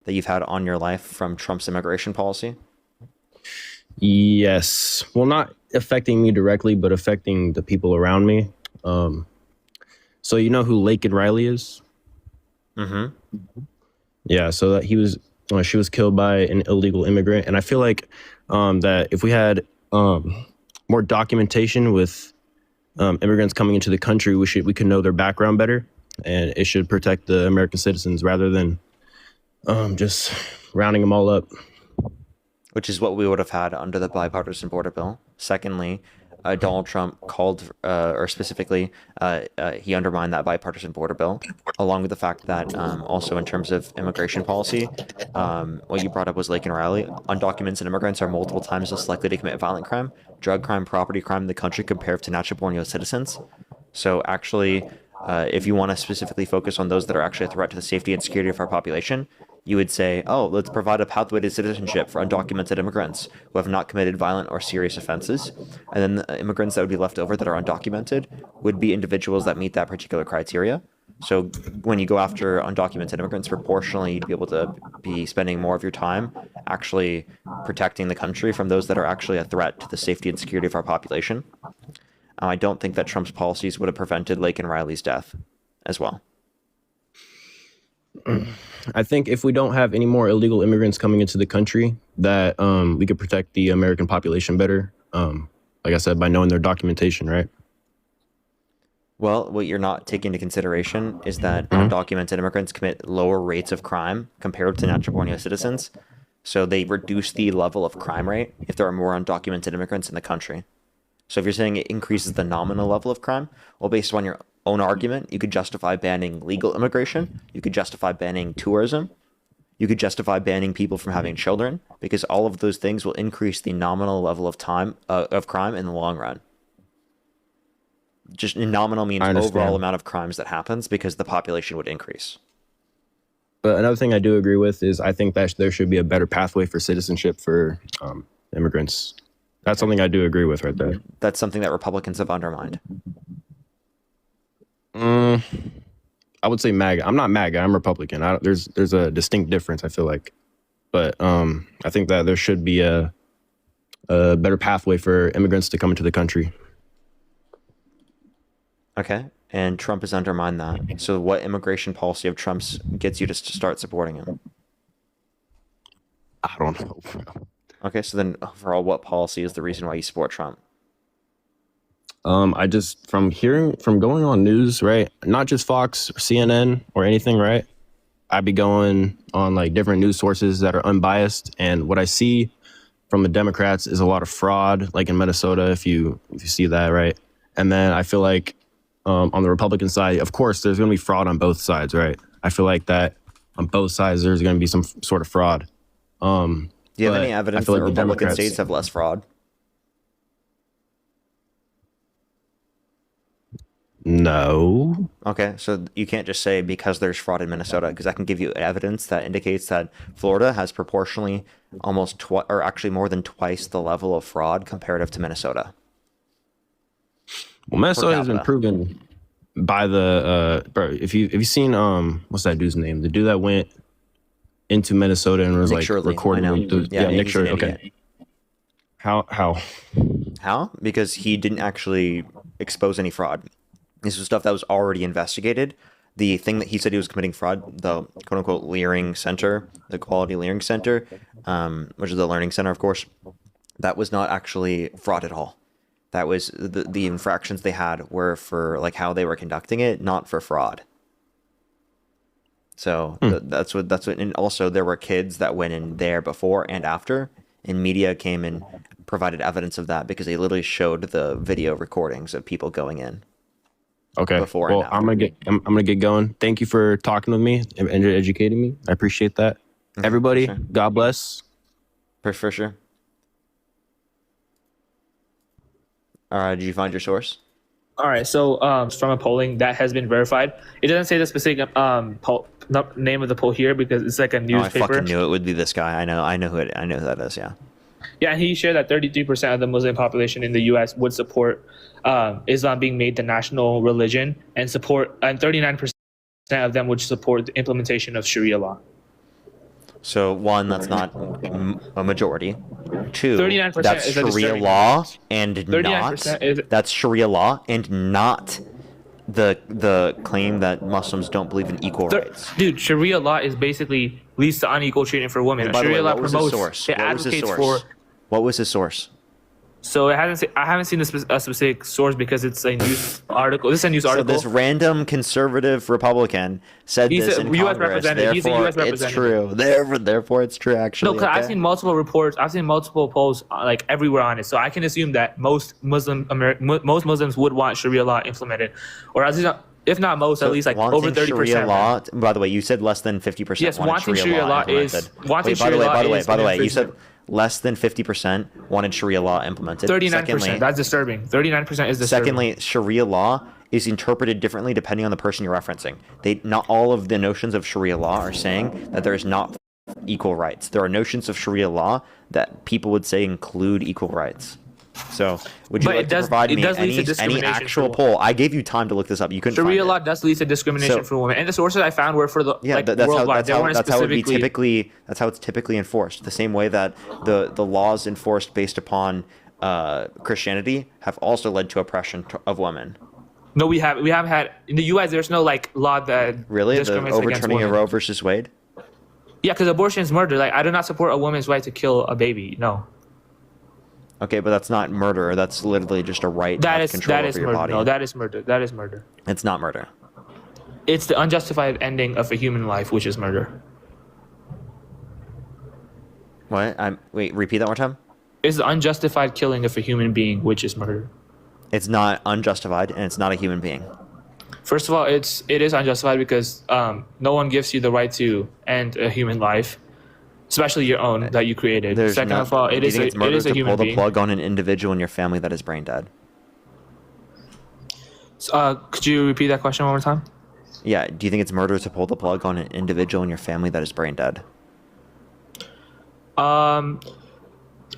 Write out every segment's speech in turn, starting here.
that you've had on your life from Trump's immigration policy? Yes. Well, not affecting me directly, but affecting the people around me. Um, so you know who Lake and Riley is? Mm-hmm. Yeah. So that she was killed by an illegal immigrant, and I feel like that if we had more documentation with immigrants coming into the country, we could know their background better, and it should protect the American citizens rather than just rounding them all up. Which is what we would have had under the bipartisan border bill. Secondly, Donald Trump called, or specifically, he undermined that bipartisan border bill, along with the fact that also in terms of immigration policy, what you brought up was Lake and Riley. Undocumented immigrants are multiple times less likely to commit violent crime, drug crime, property crime in the country compared to natural born U.S. citizens. So actually, if you want to specifically focus on those that are actually a threat to the safety and security of our population, you would say, oh, let's provide a pathway to citizenship for undocumented immigrants who have not committed violent or serious offenses. And then the immigrants that would be left over that are undocumented would be individuals that meet that particular criteria. So when you go after undocumented immigrants, proportionally, you'd be able to be spending more of your time actually protecting the country from those that are actually a threat to the safety and security of our population. I don't think that Trump's policies would have prevented Lake and Riley's death as well. I think if we don't have any more illegal immigrants coming into the country, that we could protect the American population better. Like I said, by knowing their documentation, right? Well, what you're not taking into consideration is that undocumented immigrants commit lower rates of crime compared to natural born US citizens. So they reduce the level of crime rate if there are more undocumented immigrants in the country. So if you're saying it increases the nominal level of crime, well, based on your own argument, you could justify banning legal immigration. You could justify banning tourism. You could justify banning people from having children, because all of those things will increase the nominal level of crime in the long run. Just nominal means overall amount of crimes that happens because the population would increase. But another thing I do agree with is I think that there should be a better pathway for citizenship for immigrants. That's something I do agree with right there. That's something that Republicans have undermined. I would say MAGA. I'm not MAGA. I'm Republican. There's a distinct difference, I feel like. But I think that there should be a better pathway for immigrants to come into the country. Okay. And Trump has undermined that. So what immigration policy of Trump's gets you to start supporting him? I don't know, bro. Okay, so then overall, what policy is the reason why you support Trump? I just, from going on news, right? Not just Fox or CNN or anything, right? I'd be going on like different news sources that are unbiased. And what I see from the Democrats is a lot of fraud, like in Minnesota, if you see that, right? And then I feel like on the Republican side, of course, there's going to be fraud on both sides, right? I feel like that on both sides, there's going to be some sort of fraud. Do you have any evidence that Republican states have less fraud? No. Okay, so you can't just say because there's fraud in Minnesota, because I can give you evidence that indicates that Florida has proportionally almost or actually more than twice the level of fraud comparative to Minnesota. Well, Minnesota has been proven by the bro. If you've seen what's that dude's name? The dude that went into Minnesota and was Nick like Shirley. recording. Nick Shirley. Okay. How? Because he didn't actually expose any fraud. This was stuff that was already investigated. The thing that he said he was committing fraud, the quote unquote Leering Center, the Quality Leering Center, which is the learning center, of course, that was not actually fraud at all. That was the infractions they had were for like how they were conducting it, not for fraud. So that's what, and also there were kids that went in there before and after, and media came and provided evidence of that because they literally showed the video recordings of people going in. Okay. Before and after. I'm gonna get going. Thank you for talking with me and educating me. I appreciate that. Everybody, sure. God bless. For sure. All right. Did you find your source? All right. So from a polling that has been verified, it doesn't say the specific name of the poll here because it's like a newspaper. I fucking knew it would be this guy. I know who that is. Yeah. Yeah, he shared that 33% of the Muslim population in the U.S. would support Islam being made the national religion, and 39% of them would support the implementation of Sharia law. So one, that's not a majority. Two, 39% that's is a Sharia disturbing law number. and 39% not. is That's Sharia law and not the claim that Muslims don't believe in equal rights. Dude, Sharia law is basically leads to unequal treatment for women. And by the way, Sharia law what was his promotes, source? it What was his advocates source? for. What was his source? So I haven't seen a specific source because it's a news article. This is a news So article. this random conservative Republican said He's this a in US Congress. representative. He's a Therefore, US it's representative. true. Therefore, it's true. Actually, No, because I've okay? seen multiple reports. I've seen multiple polls like everywhere on it. So I can assume that most most Muslims would want Sharia law implemented, or at least if not most, at least like wanting over 30%. Sharia law. By the way, you said less than 50%. Yes, wanting Sharia law is implemented. wanting Wait, by the Sharia way, law by the way, is by the an way, you said infringement. less than 50% wanted Sharia law implemented. 39%. Secondly, That's disturbing. 39% is disturbing. secondly, Sharia law is interpreted differently depending on the person you're referencing. Not all of the notions of Sharia law are saying that there is not equal rights. There are notions of Sharia law that people would say include equal rights. So, would you But like to provide me lead to any discrimination actual for poll? I gave you time to look this up. You couldn't Sharia find law it. does lead to discrimination So- for women, and the sources I found were for the Yeah, like that's how worldwide. They weren't that's how it would be specifically. that's how it's typically enforced. The same way that the laws enforced based upon Christianity have also led to oppression of women. No, we haven't had in the U.S. There's no like law that Really, the discriminates against overturning of women. Roe versus Wade. Yeah, because abortion is murder. Like I do not support a woman's right to kill a baby. No, Okay, but that's not murder. That's literally just a right to that have is control that over is your murder. body. No, that is murder. That is murder. It's not murder. It's the unjustified ending of a human life, which is murder. What? Wait. Repeat that one more time. It's the unjustified killing of a human being, which is murder. It's not unjustified, and it's not a human being. First of all, it is unjustified because no one gives you the right to end a human life, especially your own that you created. Second of all, do you think it's murder to human pull the being. plug on an individual in your family that is brain dead? Could you repeat that question one more time? Yeah. Do you think it's murder to pull the plug on an individual in your family that is brain dead?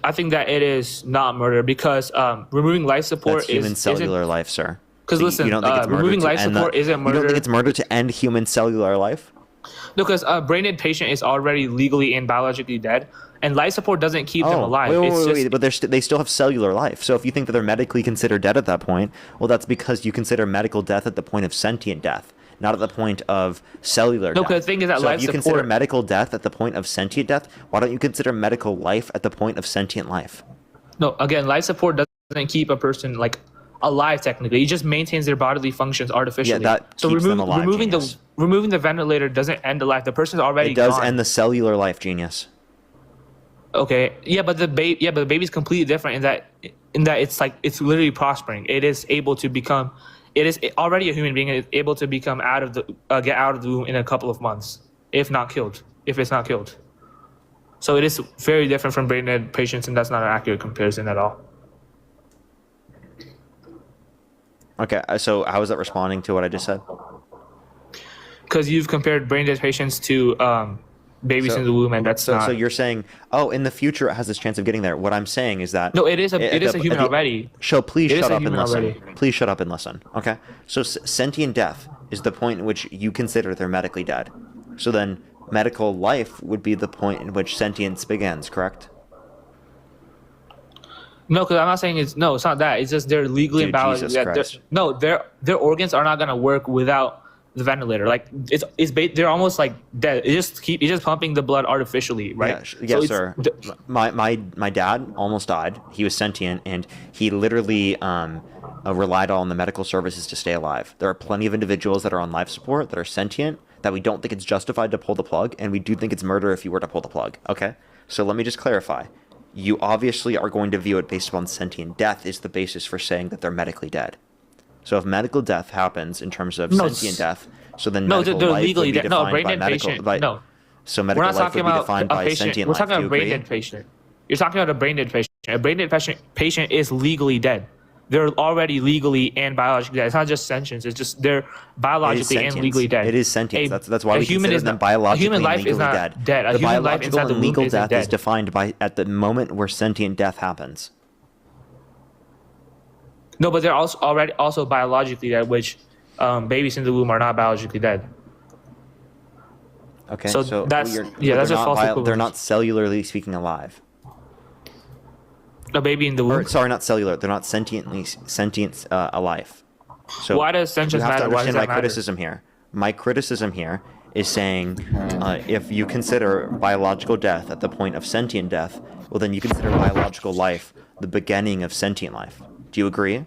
I think that it is not murder because removing life support That's human isn't. cellular life, sir. Because So listen, you don't think it's murder removing to life end support isn't You murder. don't think it's murder to end human cellular life? No, because a brain dead patient is already legally and biologically dead, and life support doesn't keep them alive. Wait, but they still have cellular life. So if you think that they're medically considered dead at that point, well, that's because you consider medical death at the point of sentient death, not at the point of cellular No, death. 'cause the thing is that so life if you support- consider medical death at the point of sentient death, why don't you consider medical life at the point of sentient life? No, again, life support doesn't keep a person like alive technically. It just maintains their bodily functions artificially. Yeah, that keeps them alive, genius. removing the ventilator doesn't end the life. The person's already It does gone. end the cellular life, genius. Okay, yeah, but the baby's completely different in that it's like it's literally prospering. It is able to become. It is already a human being and is able to become get out of the womb in a couple of months, if not killed. If it's not killed. So it is very different from brain dead patients, and that's not an accurate comparison at all. Okay, so how is that responding to what I just said? Because you've compared brain dead patients to babies in the womb, and that's not. So you're saying, oh, in the future it has this chance of getting there. What I'm saying is that No, it is a human already. Please It is shut a up and human listen. already. Please shut up and listen. Okay. So sentient death is the point in which you consider they're medically dead. So then medical life would be the point in which sentience begins. Correct? No, because I'm not saying it's not that. It's just they're legally Dude, imbalanced. Jesus Yeah, Christ. their organs are not gonna work without the ventilator. Like they're almost like dead. It's just pumping the blood artificially, right? Yeah, yes, sir. My dad almost died. He was sentient, and he literally relied on the medical services to stay alive. There are plenty of individuals that are on life support that are sentient that we don't think it's justified to pull the plug, and we do think it's murder if you were to pull the plug. Okay, so let me just clarify. You obviously are going to view it based upon sentient death is the basis for saying that they're medically dead. So if medical death happens in terms of sentient death, so then medical they're life legally would be dead. No, defined brain by dead medical. patient. By, so We're medical not life talking would be about defined a by patient. sentient We're life. talking Do you about a brain agree? dead patient. You're talking about a brain dead patient. A brain dead patient is legally dead. They're already legally and biologically dead. It's not just sentience. It's just they're biologically and sentience. legally dead. It is sentience. That's why a we human consider is them not, biologically a human life and is legally not dead. A The human life biological inside the and legal womb isn't death is dead. defined by at the moment where sentient death happens. No, but they're also biologically dead, which babies in the womb are not biologically dead. Okay, So that's that's they're a false they're equivalence. not cellularly speaking alive. A baby in the womb. Or sorry, not cellular. They're not sentient alive. So Why does you sentience have to matter? Why does understand that my matter? criticism here. My criticism here is saying if you consider biological death at the point of sentient death, well, then you consider biological life the beginning of sentient life. Do you agree?